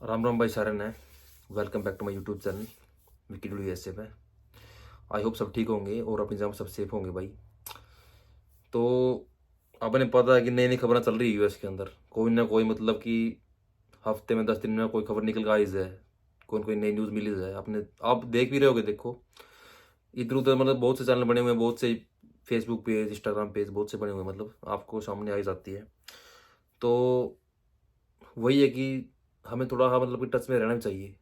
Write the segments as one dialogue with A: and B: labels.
A: राम राम भाई सारन है। Welcome back to my YouTube channel Vicky do USA पे। आई होप सब ठीक होंगे और अपनी जगह सब सेफ होंगे भाई। तो आपने पता है कि नई नई खबरें चल रही है यूएस के अंदर, कोई ना कोई मतलब कि हफ्ते में 10 दिन में कोई खबर निकल के आई है, कोई ना कोई नई न्यूज़ मिली है। आपने आप देख भी रहे होगे, देखो इधर उधर मतलब बहुत से चैनल बने हुए हैं, बहुत से फेसबुक पेज इंस्टाग्राम पेज बहुत से बने हुए हैं, मतलब आपको सामने आई जाती है। तो वही है कि हमें थोड़ा मतलब कि टच में रहना चाहिए।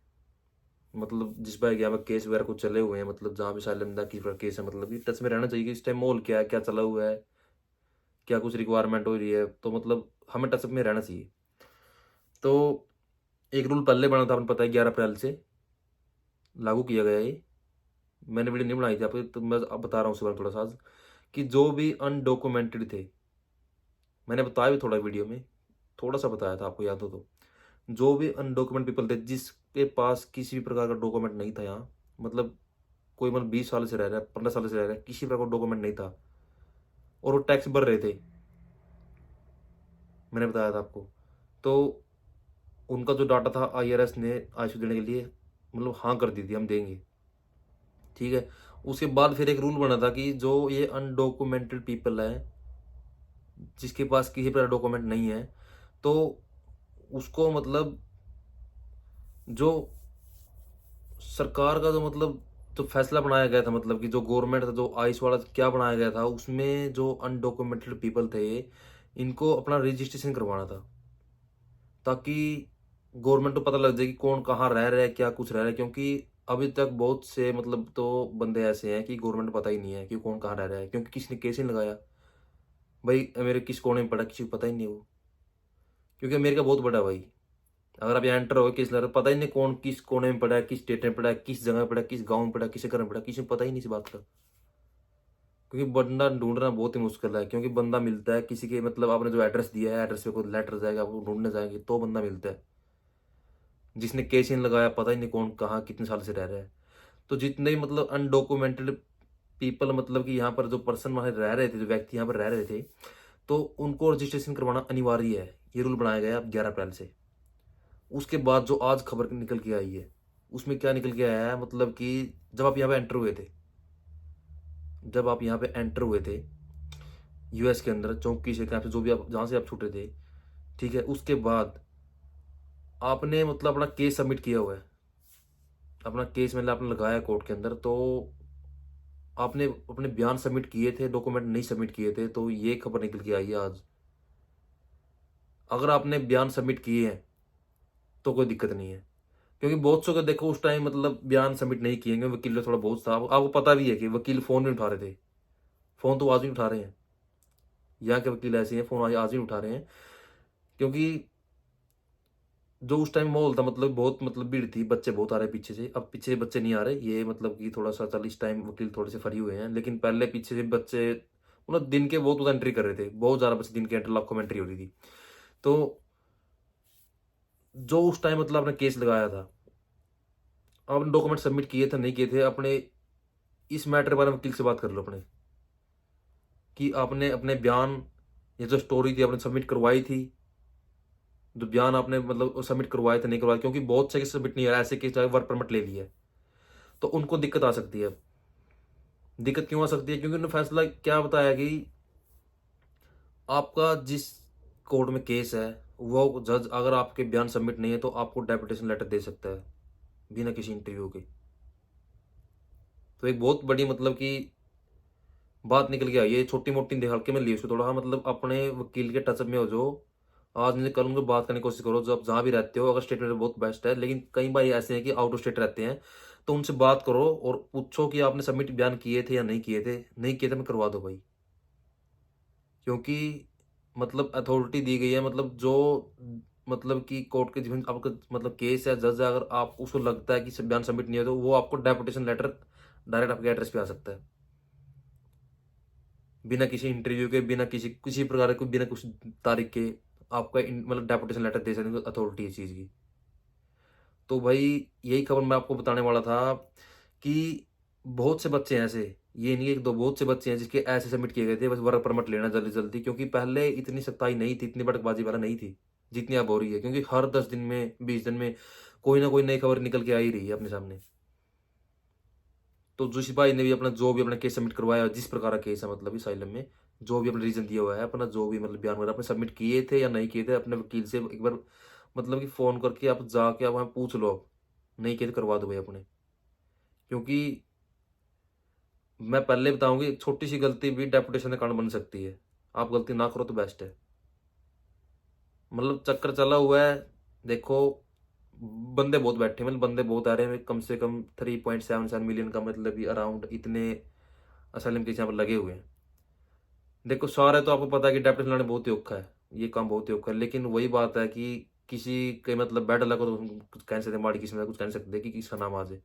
A: मतलब जिस पर यहाँ पर केस वगैरह कुछ चले हुए हैं, मतलब जहाँ भी शायद की केस है, मतलब कि टच में रहना चाहिए कि इस टाइम माहौल क्या है, क्या चला हुआ है, क्या कुछ रिक्वायरमेंट हो रही है, तो मतलब हमें टच में रहना चाहिए। तो एक रूल पहले बना था, आपने पता है 11 अप्रैल से लागू किया गया है ये। मैंने वीडियो नहीं बनाई थी आपको, तो मैं अब बता रहा हूँ उसके बारे में थोड़ा सा कि जो भी अनडॉक्यूमेंटेड थे, मैंने बताया भी थोड़ा वीडियो में, थोड़ा सा बताया था आपको याद हो तो, जो भी अनडॉक्यूमेंट पीपल थे जिसके पास किसी भी प्रकार का डॉक्यूमेंट नहीं था यहाँ, मतलब कोई मतलब 20 साल से रह रहा है, 15 साल से रह रहा है, किसी प्रकार का डॉक्यूमेंट नहीं था और वो टैक्स भर रहे थे, मैंने बताया था आपको, तो उनका जो डाटा था आईआरएस ने आईसू देने के लिए मतलब हाँ कर दी थी, हम देंगे, ठीक है। उसके बाद फिर एक रूल बना था कि जो ये अनडॉक्यूमेंटेड पीपल है, जिसके पास किसी प्रकार डॉक्यूमेंट नहीं है, तो उसको मतलब जो सरकार का जो मतलब जो फैसला बनाया गया था, मतलब कि जो गवर्नमेंट था, जो आइस वाला क्या बनाया गया था, उसमें जो अनडॉक्यूमेंटेड पीपल थे इनको अपना रजिस्ट्रेशन करवाना था, ताकि गवर्नमेंट को पता लग जाए कि कौन कहाँ रह रहा है, क्या कुछ रह रहा है। क्योंकि अभी तक बहुत से मतलब तो बंदे ऐसे हैं कि गवर्नमेंट पता ही नहीं है कि कौन कहाँ रह रहा है, क्योंकि किसी ने केस ही नहीं लगाया। भाई मेरे किस कोने में पड़ा किसी को पता ही नहीं वो, क्योंकि अमेरिका बहुत बड़ा है भाई। अगर आप यहाँ एंटर हो किस लगा पता ही नहीं कौन किस कोने में पड़ा है, किस स्टेट में पड़ा है, किस जगह में पड़ा है, किस गाँव में पड़ा है, किस घर में पड़ा है, किसी को पता ही नहीं इस बात का। क्योंकि बंदा ढूंढना बहुत ही मुश्किल है, क्योंकि बंदा मिलता है किसी के मतलब आपने जो एड्रेस दिया है, एड्रेस पे कोई लेटर जाएगा, आपको ढूंढने जाएंगे तो बंदा मिलता है। जिसने केस इन लगाया पता ही नहीं कौन कहाँ कितने साल से रह रहा है। तो जितने भी मतलब अनडॉक्यूमेंटेड पीपल, मतलब कि यहाँ पर जो पर्सन वहाँ रह रहे थे, जो व्यक्ति यहाँ पर रह रहे थे, तो उनको रजिस्ट्रेशन करवाना अनिवार्य है। ये रूल बनाया गया अब 11 अप्रैल से। उसके बाद जो आज खबर निकल के आई है, उसमें क्या निकल के आया है, मतलब कि जब आप यहाँ पे एंटर हुए थे, जब आप यहाँ पे एंटर हुए थे यूएस के अंदर चौकी से, यहाँ पे जो भी आप जहाँ से आप छूटे थे, ठीक है, उसके बाद आपने मतलब अपना केस सबमिट किया हुआ है, अपना केस मतलब आपने लगाया कोर्ट के अंदर, तो आपने अपने बयान सबमिट किए थे, डॉक्यूमेंट नहीं सबमिट किए थे, तो ये खबर निकल के आई है आज। अगर आपने बयान सबमिट किए हैं तो कोई दिक्कत नहीं है, क्योंकि बहुत सौ को देखो उस टाइम मतलब बयान सबमिट नहीं किए, वकील ने थोड़ा बहुत था, आपको पता भी है कि वकील फोन नहीं उठा रहे थे। फोन तो आज भी उठा रहे हैं, यहाँ के वकील ऐसे हैं, फोन आज भी उठा रहे हैं, क्योंकि जो उस टाइम माहौल था, मतलब बहुत मतलब भीड़ थी, बच्चे बहुत आ रहे पीछे से। अब पीछे से बच्चे नहीं आ रहे, ये मतलब कि थोड़ा सा चल इस टाइम वकील थोड़े से फ्री हुए हैं, लेकिन पहले पीछे से बच्चे मतलब दिन के बहुत एंट्री कर रहे थे, बहुत ज़्यादा बच्चे दिन के एंट्री, लाखों में एंट्री हो रही थी। तो जो उस टाइम मतलब आपने केस लगाया था, आपने डॉक्यूमेंट सबमिट किए थे नहीं किए थे, अपने इस मैटर के बारे में वकील से बात कर लो अपने, कि आपने अपने बयान, ये जो स्टोरी थी आपने सबमिट करवाई थी, जो बयान आपने मतलब सबमिट करवाए थे नहीं करवाए, क्योंकि बहुत से केस सबमिट नहीं है, ऐसे केस वर्क परमिट ले लिया है, तो उनको दिक्कत आ सकती है। दिक्कत क्यों आ सकती है? क्योंकि उन्होंने फैसला क्या बताया कि आपका जिस कोर्ट में केस है, वो जज अगर आपके बयान सबमिट नहीं है तो आपको डेपुटेशन लेटर दे सकता है बिना किसी इंटरव्यू के। तो एक बहुत बड़ी मतलब कि बात निकल के आई है, छोटी मोटी हल्के में ली उसको थोड़ा, हाँ, मतलब अपने वकील के टचअप में हो जो, आज नहीं कल उनको बात करने की कोशिश करो, जो आप जहाँ भी रहते हो। अगर स्टेट में बहुत बेस्ट है, लेकिन कई बार ऐसे हैं कि आउट ऑफ स्टेट रहते हैं, तो उनसे बात करो और पूछो कि आपने सबमिट बयान किए थे या नहीं किए थे, नहीं किए थे मैं करवा दो भाई। क्योंकि मतलब अथॉरिटी दी गई है, मतलब जो मतलब कि कोर्ट के जीवन आपका मतलब केस है, जज है, अगर आप उसको लगता है कि बयान सबमिट नहीं है, तो वो आपको डेपुटेशन लेटर डायरेक्ट आपके एड्रेस पे आ सकता है, बिना किसी इंटरव्यू के, बिना किसी किसी प्रकार के, बिना कुछ तारीख के आपका मतलब डेपुटेशन लेटर दे सकते अथॉरिटी इस चीज़ की। तो भाई यही खबर मैं आपको बताने वाला था कि बहुत से बच्चे हैं ऐसे, ये नहीं एक दो, बहुत से बच्चे हैं जिसके ऐसे सबमिट किए गए थे बस वर्क परमिट लेना जल्दी जल्दी, क्योंकि पहले इतनी सख्ताई नहीं थी, इतनी बड़कबाजी वाला नहीं थी। जितनी अब हो रही है, क्योंकि हर 10 दिन में 20 दिन में कोई ना कोई नई खबर निकल के आ ही रही है अपने सामने। तो जोशी भाई ने भी अपना जो भी अपना केस सबमिट करवाया, जिस प्रकार का केस है मतलब असाइलम में, जो भी अपना रीजन दिया हुआ है, अपना जो भी मतलब बयान वगैरह आपने सबमिट किए थे या नहीं किए थे, अपने वकील से एक बार मतलब कि फ़ोन करके आप जाके आप वहाँ पूछ लो, आप नहीं किए तो करवा दो भाई अपने। क्योंकि मैं पहले बताऊंगी, छोटी सी गलती भी डेपुटेशन का कारण बन सकती है। आप गलती ना करो तो बेस्ट है। मतलब चक्कर चला हुआ है, देखो बंदे बहुत बैठे हैं, मतलब बंदे बहुत आ रहे हैं, कम से कम 3.77 मिलियन का मतलब कि अराउंड इतने असाइलम केस यहाँ पर लगे हुए हैं। देखो सारे तो आपको पता है कि डेप्यूटेशन लाने बहुत ही औखा है, ये काम बहुत ही औखा है, लेकिन वही बात है कि किसी के मतलब बैड लक हो तो हम कुछ कह नहीं सकते, माड़ी किस्मत है, कुछ कह नहीं सकते कि किसका नाम आ जाए।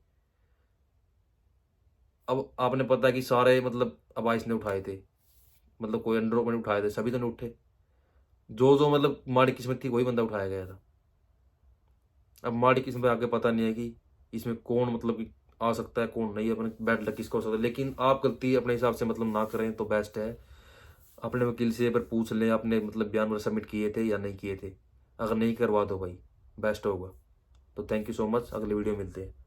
A: अब आपने पता है कि सारे मतलब अबाइस ने उठाए थे, मतलब कोई अंडर ने उठाए थे, सभी तो नहीं उठे। जो जो मतलब माड़ी किस्मत थी वही बंदा उठाया गया था। अब माड़ी किस्मत आगे पता नहीं है कि इसमें कौन मतलब कि आ सकता है, कौन नहीं, अपने बैड लक किसका हो सकता है, लेकिन आप गलती अपने हिसाब से मतलब ना करें तो बेस्ट है। अपने वकील से एक बार पूछ लें आपने मतलब बयान वगैरह सबमिट किए थे या नहीं किए थे, अगर नहीं करवा दो भाई बेस्ट होगा। तो थैंक यू सो मच, अगले वीडियो मिलते हैं।